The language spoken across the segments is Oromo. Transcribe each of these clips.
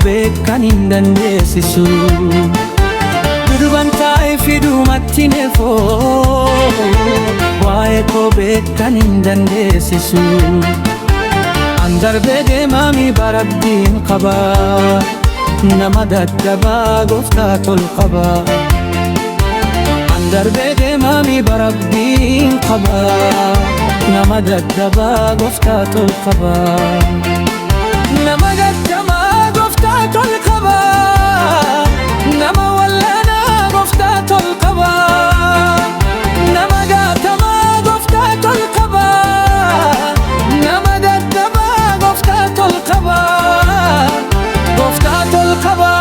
Beekan hin dandeessisu durban taa'ee fidumatti neefoo waa'ee koo beekan hin dandeessisu an darbee deemami barabdiin qaba nama daddabaa gooftaa tol qaba an darbee deemami barabdiin qaba nama daddabaa gooftaa tol qaba nama daddabaa tol qaba nama wallana gooftaa tol qaba nama gaatama gooftaa tol qaba nama daddaba gooftaa tol qaba gooftaa tol qaba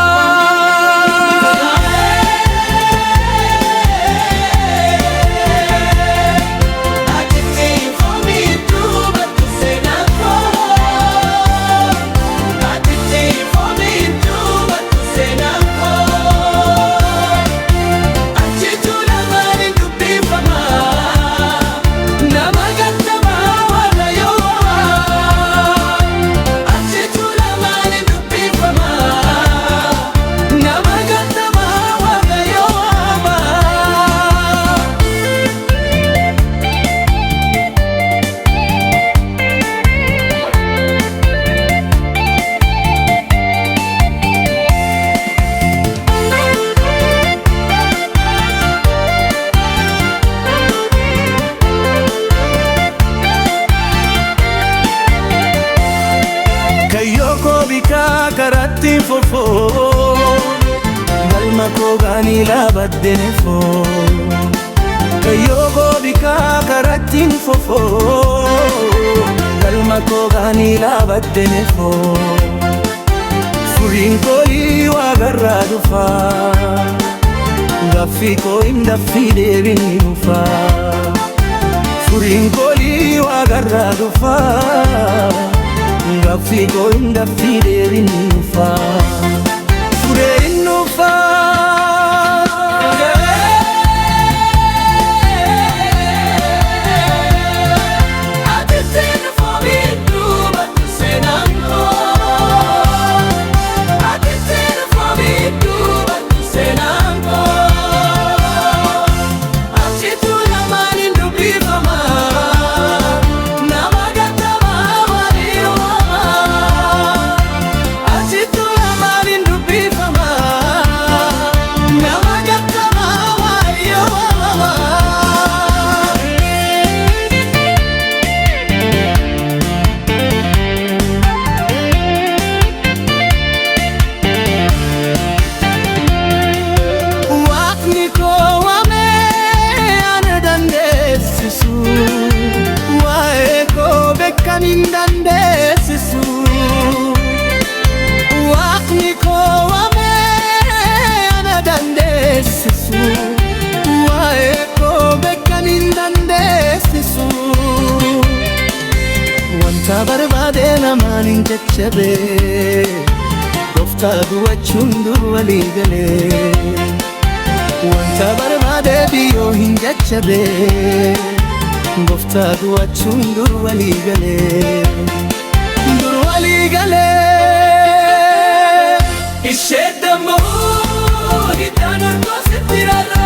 karatti fofo galma koo gaani labaddene fo kayo bika karatti fofo galma koo gaani labaddene fo furin koli wa garra dufa gaffi ko indaffi deebin nufa furin koli wa garra dufa gaffi ko indaffi deebin nufa furin nufa barbade namanin jajjabe gofta duwachun durwali gale wanta barbade biyo hin jajjabe gofta duwachun durwali gale ishedamo hitana ko sitirara